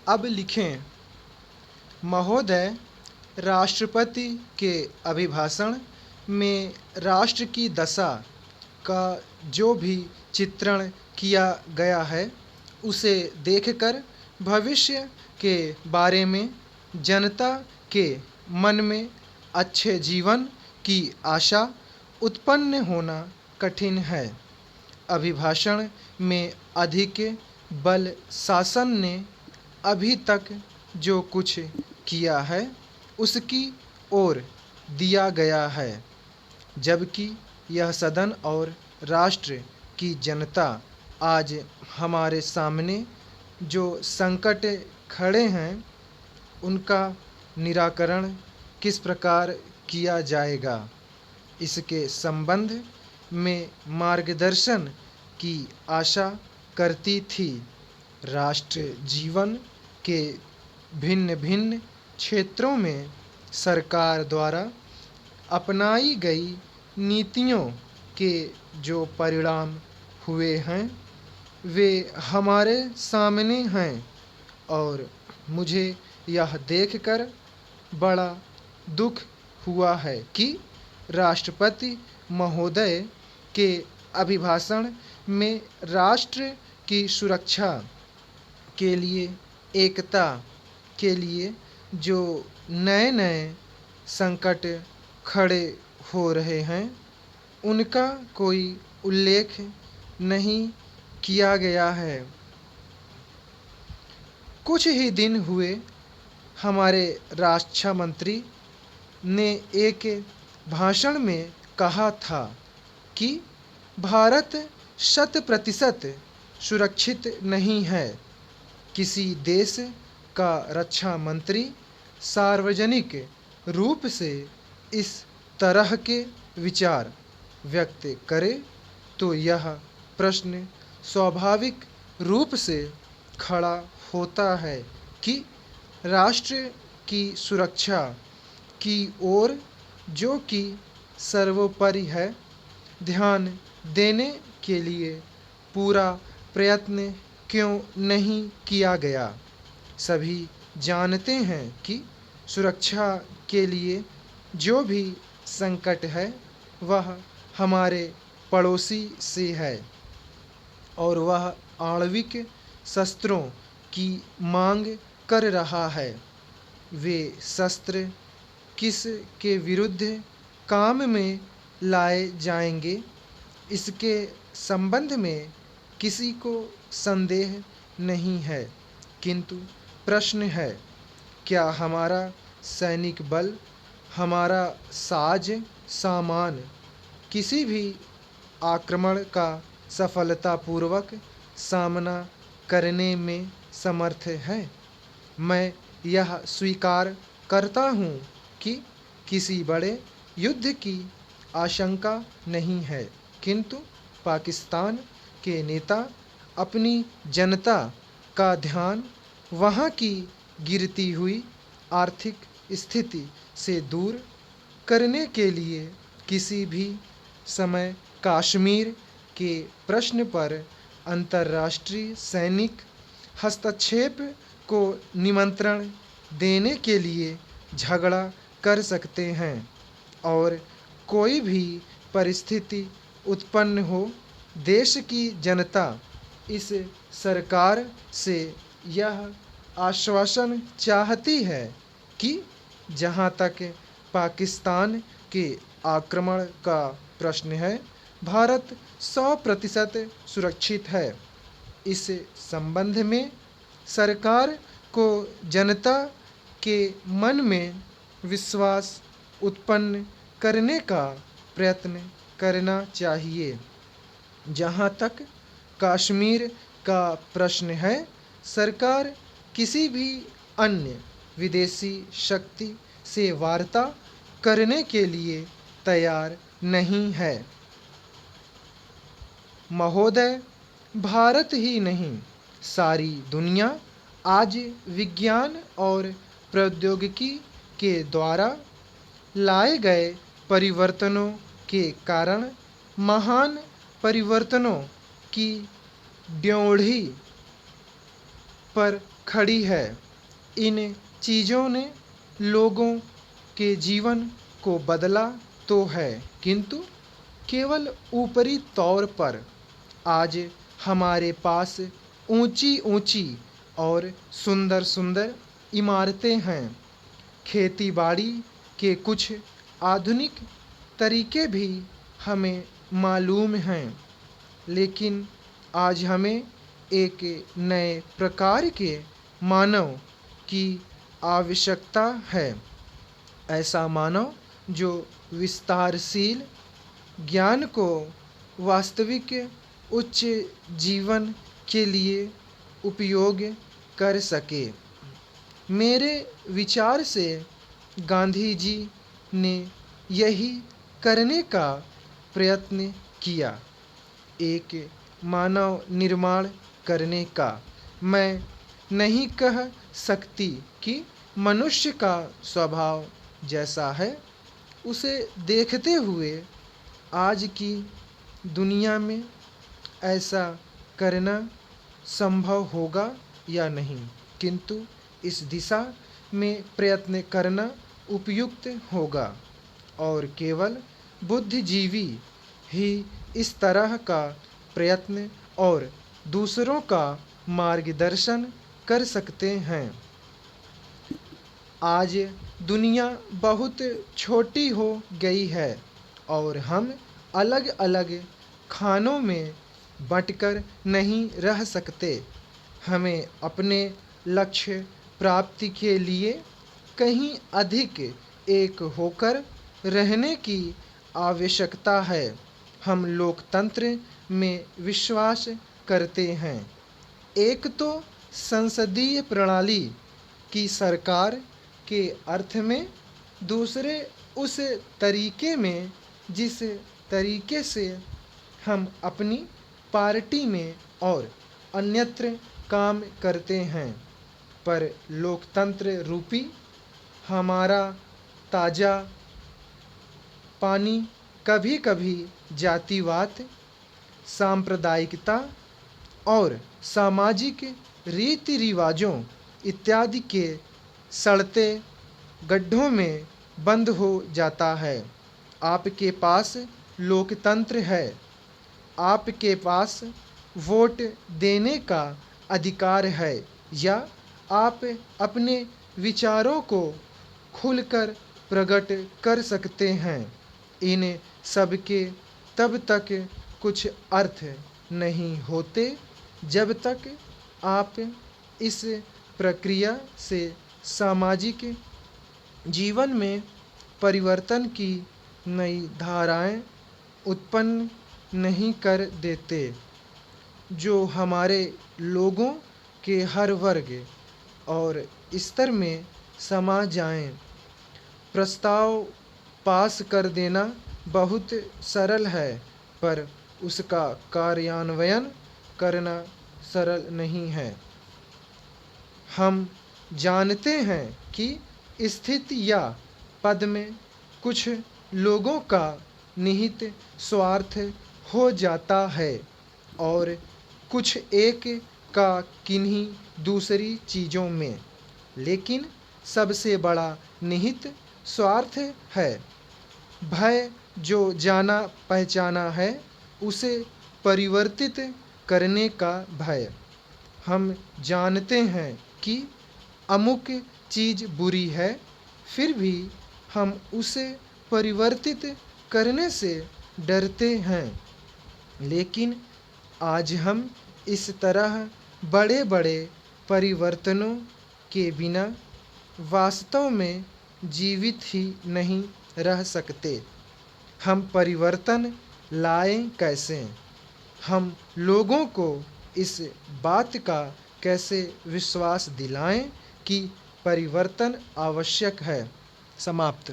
अब लिखें। महोदय, राष्ट्रपति के अभिभाषण में राष्ट्र की दशा का जो भी चित्रण किया गया है, उसे देखकर भविष्य के बारे में जनता के मन में अच्छे जीवन की आशा उत्पन्न होना कठिन है। अभिभाषण में अधिक बल शासन ने अभी तक जो कुछ किया है उसकी ओर दिया गया है, जबकि यह सदन और राष्ट्र की जनता आज हमारे सामने जो संकट खड़े हैं उनका निराकरण किस प्रकार किया जाएगा, इसके संबंध में मार्गदर्शन की आशा करती थी। राष्ट्र जीवन के भिन्न भिन्न क्षेत्रों में सरकार द्वारा अपनाई गई नीतियों के जो परिणाम हुए हैं वे हमारे सामने हैं और मुझे यह देखकर बड़ा दुख हुआ है कि राष्ट्रपति महोदय के अभिभाषण में राष्ट्र की सुरक्षा के लिए, एकता के लिए जो नए नए संकट खड़े हो रहे हैं उनका कोई उल्लेख नहीं किया गया है। कुछ ही दिन हुए हमारे रक्षा मंत्री ने एक भाषण में कहा था कि भारत 100% सुरक्षित नहीं है। किसी देश का रक्षा मंत्री सार्वजनिक रूप से इस तरह के विचार व्यक्त करे तो यह प्रश्न स्वाभाविक रूप से खड़ा होता है कि राष्ट्र की सुरक्षा की ओर, जो कि सर्वोपरि है, ध्यान देने के लिए पूरा प्रयत्न क्यों नहीं किया गया। सभी जानते हैं कि सुरक्षा के लिए जो भी संकट है वह हमारे पड़ोसी से है और वह आणविक शस्त्रों की मांग कर रहा है। वे शस्त्र किस के विरुद्ध काम में लाए जाएंगे, इसके संबंध में किसी को संदेह नहीं है, किंतु प्रश्न है क्या हमारा सैनिक बल, हमारा साज सामान किसी भी आक्रमण का सफलतापूर्वक सामना करने में समर्थ है। मैं यह स्वीकार करता हूँ कि किसी बड़े युद्ध की आशंका नहीं है, किंतु पाकिस्तान के नेता अपनी जनता का ध्यान वहाँ की गिरती हुई आर्थिक स्थिति से दूर करने के लिए किसी भी समय कश्मीर के प्रश्न पर अंतर्राष्ट्रीय सैनिक हस्तक्षेप को निमंत्रण देने के लिए झगड़ा कर सकते हैं और कोई भी परिस्थिति उत्पन्न हो, देश की जनता इस सरकार से यह आश्वासन चाहती है कि जहां तक पाकिस्तान के आक्रमण का प्रश्न है, भारत 100% सुरक्षित है। इस संबंध में सरकार को जनता के मन में विश्वास उत्पन्न करने का प्रयत्न करना चाहिए। जहाँ तक कश्मीर का प्रश्न है, सरकार किसी भी अन्य विदेशी शक्ति से वार्ता करने के लिए तैयार नहीं है। महोदय, भारत ही नहीं, सारी दुनिया आज विज्ञान और प्रौद्योगिकी के द्वारा लाए गए परिवर्तनों के कारण महान परिवर्तनों की ड्योढ़ी पर खड़ी है। इन चीज़ों ने लोगों के जीवन को बदला तो है, किंतु केवल ऊपरी तौर पर। आज हमारे पास ऊंची ऊंची और सुंदर सुंदर इमारतें हैं। खेती बाड़ी के कुछ आधुनिक तरीके भी हमें मालूम हैं, लेकिन आज हमें एक नए प्रकार के मानव की आवश्यकता है। ऐसा मानव जो विस्तारशील ज्ञान को वास्तविक उच्च जीवन के लिए उपयोग कर सके। मेरे विचार से गांधी जी ने यही करने का प्रयत्न किया, एक मानव निर्माण करने का। मैं नहीं कह सकती कि मनुष्य का स्वभाव जैसा है, उसे देखते हुए आज की दुनिया में ऐसा करना संभव होगा या नहीं, किंतु इस दिशा में प्रयत्न करना उपयुक्त होगा। और केवल बुद्धिजीवी ही इस तरह का प्रयत्न और दूसरों का मार्गदर्शन कर सकते हैं। आज दुनिया बहुत छोटी हो गई है और हम अलग अलग खानों में बंटकर नहीं रह सकते। हमें अपने लक्ष्य प्राप्ति के लिए कहीं अधिक एक होकर रहने की आवश्यकता है। हम लोकतंत्र में विश्वास करते हैं। एक तो संसदीय प्रणाली की सरकार के अर्थ में, दूसरे उस तरीके में जिस तरीके से हम अपनी पार्टी में और अन्यत्र काम करते हैं। पर लोकतंत्र रूपी हमारा ताज़ा पानी कभी कभी जातिवाद, सांप्रदायिकता और सामाजिक रीति रिवाजों इत्यादि के सड़ते गड्ढों में बंद हो जाता है। आपके पास लोकतंत्र है, आपके पास वोट देने का अधिकार है, या आप अपने विचारों को खुलकर प्रकट कर सकते हैं। इन सब के तब तक कुछ अर्थ नहीं होते जब तक आप इस प्रक्रिया से सामाजिक जीवन में परिवर्तन की नई धाराएं उत्पन्न नहीं कर देते, जो हमारे लोगों के हर वर्ग और स्तर में समा जाएं। प्रस्ताव पास कर देना बहुत सरल है, पर उसका कार्यान्वयन करना सरल नहीं है। हम जानते हैं कि स्थिति या पद में कुछ लोगों का निहित स्वार्थ हो जाता है और कुछ एक का किन्हीं दूसरी चीज़ों में, लेकिन सबसे बड़ा निहित स्वार्थ है भय, जो जाना पहचाना है उसे परिवर्तित करने का भय। हम जानते हैं कि अमुक चीज़ बुरी है, फिर भी हम उसे परिवर्तित करने से डरते हैं। लेकिन आज हम इस तरह बड़े बड़े परिवर्तनों के बिना वास्तव में जीवित ही नहीं रह सकते। हम परिवर्तन लाएं कैसे? हम लोगों को इस बात का कैसे विश्वास दिलाएं कि परिवर्तन आवश्यक है? समाप्त।